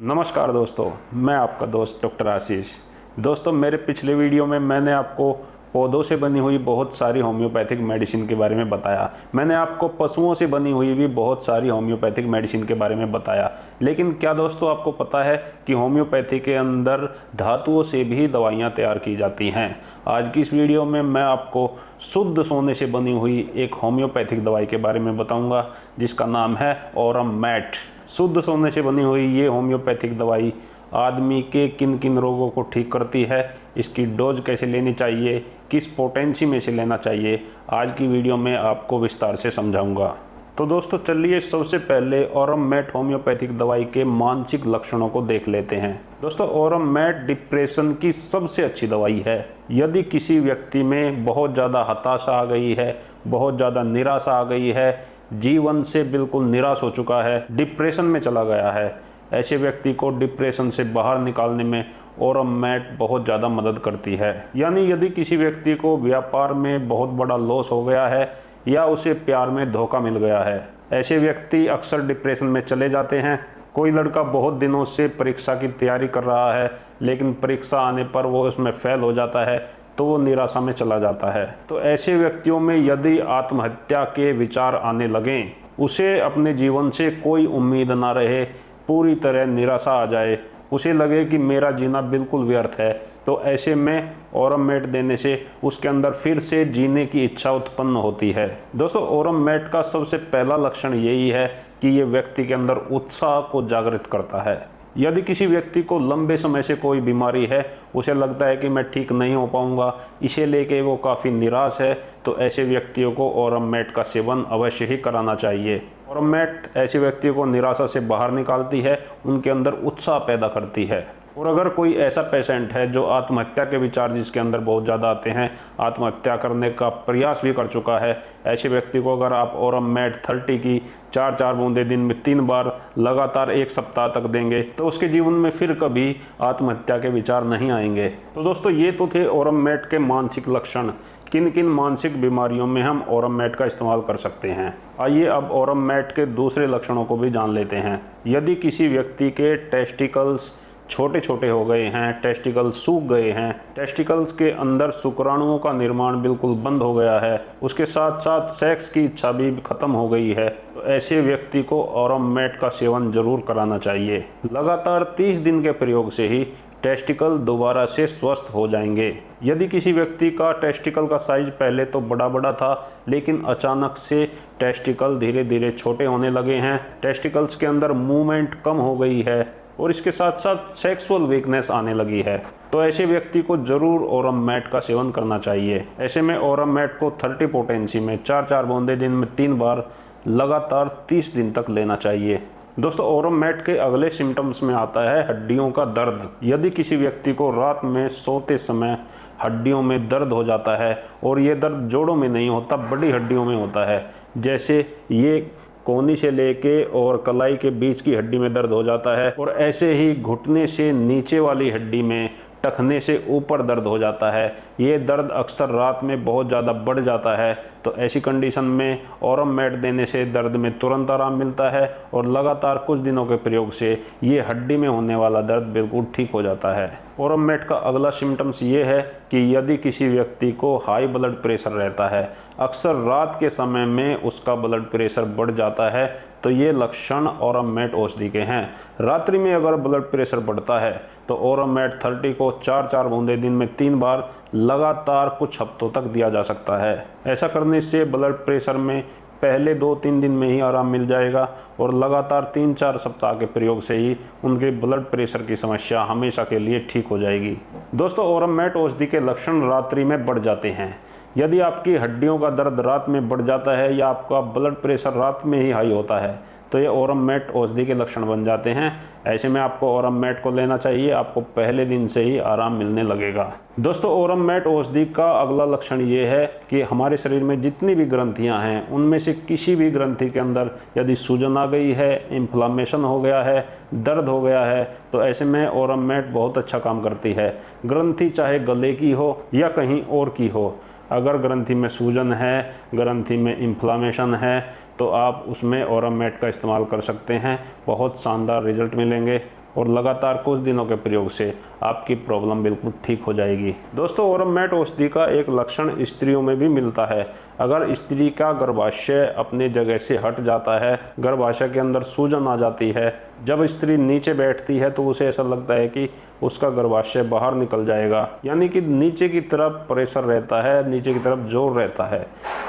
नमस्कार दोस्तों, मैं आपका दोस्त डॉक्टर आशीष। दोस्तों, मेरे पिछले वीडियो में मैंने आपको पौधों से बनी हुई बहुत सारी होम्योपैथिक मेडिसिन के बारे में बताया। मैंने आपको पशुओं से बनी हुई भी बहुत सारी होम्योपैथिक मेडिसिन के बारे में बताया। लेकिन क्या दोस्तों आपको पता है कि होम्योपैथी के अंदर धातुओं से भी दवाइयाँ तैयार की जाती हैं। आज की इस वीडियो में मैं आपको शुद्ध सोने से बनी हुई एक होम्योपैथिक दवाई के बारे में बताऊँगा, जिसका नाम है ऑरम मैट। शुद्ध सोने से बनी हुई ये होम्योपैथिक दवाई आदमी के किन किन रोगों को ठीक करती है, इसकी डोज कैसे लेनी चाहिए, किस पोटेंसी में से लेना चाहिए, आज की वीडियो में आपको विस्तार से समझाऊंगा। तो दोस्तों चलिए सबसे पहले ऑरम मैट होम्योपैथिक दवाई के मानसिक लक्षणों को देख लेते हैं। दोस्तों, ऑरम मैट डिप्रेशन की सबसे अच्छी दवाई है। यदि किसी व्यक्ति में बहुत ज़्यादा हताशा आ गई है, बहुत ज़्यादा निराशा आ गई है, जीवन से बिल्कुल निराश हो चुका है, डिप्रेशन में चला गया है, ऐसे व्यक्ति को डिप्रेशन से बाहर निकालने में ऑरम मैट बहुत ज़्यादा मदद करती है। यानी यदि किसी व्यक्ति को व्यापार में बहुत बड़ा लॉस हो गया है या उसे प्यार में धोखा मिल गया है, ऐसे व्यक्ति अक्सर डिप्रेशन में चले जाते हैं। कोई लड़का बहुत दिनों से परीक्षा की तैयारी कर रहा है, लेकिन परीक्षा आने पर वो उसमें फेल हो जाता है, तो वो निराशा में चला जाता है। तो ऐसे व्यक्तियों में यदि आत्महत्या के विचार आने लगें, उसे अपने जीवन से कोई उम्मीद ना रहे, पूरी तरह निराशा आ जाए, उसे लगे कि मेरा जीना बिल्कुल व्यर्थ है, तो ऐसे में ऑरम मैट देने से उसके अंदर फिर से जीने की इच्छा उत्पन्न होती है। दोस्तों, ऑरम मैट का सबसे पहला लक्षण यही है कि ये व्यक्ति के अंदर उत्साह को जागृत करता है। यदि किसी व्यक्ति को लंबे समय से कोई बीमारी है, उसे लगता है कि मैं ठीक नहीं हो पाऊंगा, इसे लेके वो काफ़ी निराश है, तो ऐसे व्यक्तियों को ऑरम मैट का सेवन अवश्य ही कराना चाहिए। ऑरम मैट ऐसे व्यक्तियों को निराशा से बाहर निकालती है, उनके अंदर उत्साह पैदा करती है। और अगर कोई ऐसा पेशेंट है जो आत्महत्या के विचार जिसके अंदर बहुत ज़्यादा आते हैं, आत्महत्या करने का प्रयास भी कर चुका है, ऐसे व्यक्ति को अगर आप ऑरम मैट 30 की 4-4 बूंदें दिन में 3 बार लगातार 1 सप्ताह तक देंगे, तो उसके जीवन में फिर कभी आत्महत्या के विचार नहीं आएंगे। तो दोस्तों, ये तो थे ऑरम मैट के मानसिक लक्षण। किन किन मानसिक बीमारियों में हम ऑरम मैट का इस्तेमाल कर सकते हैं, आइए अब ऑरम मैट के दूसरे लक्षणों को भी जान लेते हैं। यदि किसी व्यक्ति के टेस्टिकल्स छोटे छोटे हो गए हैं, टेस्टिकल्स सूख गए हैं, टेस्टिकल्स के अंदर शुक्राणुओं का निर्माण बिल्कुल बंद हो गया है, उसके साथ साथ सेक्स की इच्छा भी खत्म हो गई है, तो ऐसे व्यक्ति को ऑरम मैट का सेवन जरूर कराना चाहिए। लगातार 30 दिन के प्रयोग से ही टेस्टिकल दोबारा से स्वस्थ हो जाएंगे। यदि किसी व्यक्ति का टेस्टिकल का साइज पहले तो बड़ा बड़ा था, लेकिन अचानक से टेस्टिकल धीरे धीरे छोटे होने लगे हैं, टेस्टिकल्स के अंदर मूवमेंट कम हो गई है और इसके साथ साथ सेक्सुअल वीकनेस आने लगी है, तो ऐसे व्यक्ति को जरूर ऑरम मैट का सेवन करना चाहिए। ऐसे में ऑरम मैट को 30 पोटेंसी में 4-4 बूंदें दिन में 3 बार लगातार 30 दिन तक लेना चाहिए। दोस्तों, ऑरम मैट के अगले सिम्टम्स में आता है हड्डियों का दर्द। यदि किसी व्यक्ति को रात में सोते समय हड्डियों में दर्द हो जाता है, और ये दर्द जोड़ों में नहीं होता, बड़ी हड्डियों में होता है, जैसे ये कोहनी से लेके और कलाई के बीच की हड्डी में दर्द हो जाता है, और ऐसे ही घुटने से नीचे वाली हड्डी में, टखने से ऊपर दर्द हो जाता है। ये दर्द अक्सर रात में बहुत ज़्यादा बढ़ जाता है, तो ऐसी कंडीशन में ऑरम मैट देने से दर्द में तुरंत आराम मिलता है, और लगातार कुछ दिनों के प्रयोग से ये हड्डी में होने वाला दर्द बिल्कुल ठीक हो जाता है। ऑरम मैट का अगला सिम्टम्स ये है कि यदि किसी व्यक्ति को हाई ब्लड प्रेशर रहता है, अक्सर रात के समय में उसका ब्लड प्रेशर बढ़ जाता है, तो ये लक्षण ऑरम मैट औषधि के हैं। रात्रि में अगर ब्लड प्रेशर बढ़ता है, तो ऑरम मैट 30 को 4-4 बूंदें दिन में 3 बार लगातार कुछ हफ्तों तक दिया जा सकता है। ऐसा करने से ब्लड प्रेशर में पहले 2-3 दिन में ही आराम मिल जाएगा, और लगातार 3-4 सप्ताह के प्रयोग से ही उनके ब्लड प्रेशर की समस्या हमेशा के लिए ठीक हो जाएगी। दोस्तों, ऑरम मैट औषधि के लक्षण रात्रि में बढ़ जाते हैं। यदि आपकी हड्डियों का दर्द रात में बढ़ जाता है या आपका ब्लड प्रेशर रात में ही हाई होता है, तो ये ऑरम मैट औषधि के लक्षण बन जाते हैं। ऐसे में आपको ऑरम मैट को लेना चाहिए, आपको पहले दिन से ही आराम मिलने लगेगा। दोस्तों, ऑरम मैट औषधि का अगला लक्षण ये है कि हमारे शरीर में जितनी भी ग्रंथियां हैं, उनमें से किसी भी ग्रंथि के अंदर यदि सूजन आ गई है, इन्फ्लामेशन हो गया है, दर्द हो गया है, तो ऐसे में ऑरम मैट बहुत अच्छा काम करती है। ग्रंथि चाहे गले की हो या कहीं और की हो, अगर ग्रंथि में सूजन है, ग्रंथि में इन्फ्लामेशन है, तो आप उसमें ऑरम मैट का इस्तेमाल कर सकते हैं, बहुत शानदार रिजल्ट मिलेंगे। और लगातार कुछ दिनों के प्रयोग से आपकी प्रॉब्लम बिल्कुल ठीक हो जाएगी। दोस्तों, औरमैट औषधि का एक लक्षण स्त्रियों में भी मिलता है। अगर स्त्री का गर्भाशय अपनी जगह से हट जाता है, गर्भाशय के अंदर सूजन आ जाती है, जब स्त्री नीचे बैठती है तो उसे ऐसा लगता है कि उसका गर्भाशय बाहर निकल जाएगा, यानी कि नीचे की तरफ प्रेशर रहता है, नीचे की तरफ जोर रहता है,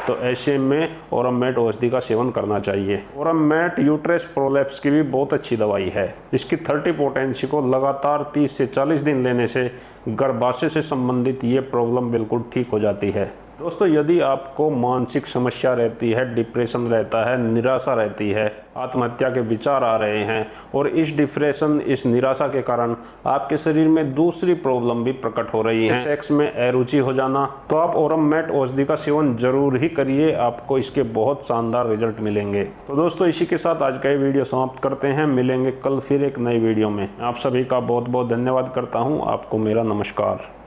तो ऐसे में औरमैट औषधि का सेवन करना चाहिए। औरमैट यूट्रस प्रोलैप्स की भी बहुत अच्छी दवाई है। इसकी 30 पोटेंसी को लगातार 30 से 40 दिन लेने से गर्भाशय से संबंधित ये प्रॉब्लम बिल्कुल ठीक हो जाती है। दोस्तों, यदि आपको मानसिक समस्या रहती है, डिप्रेशन रहता है, निराशा रहती है, आत्महत्या के विचार आ रहे हैं और इस डिप्रेशन, इस निराशा के कारण आपके शरीर में दूसरी प्रॉब्लम भी प्रकट हो रही है, सेक्स में अरुचि हो जाना, तो आप औरमैट औषधि का सेवन जरूर ही करिए। आपको इसके बहुत शानदार रिजल्ट मिलेंगे। तो दोस्तों, इसी के साथ आज का ये वीडियो समाप्त करते हैं। मिलेंगे कल फिर एक नई वीडियो में। आप सभी का बहुत बहुत धन्यवाद करता हूँ। आपको मेरा नमस्कार।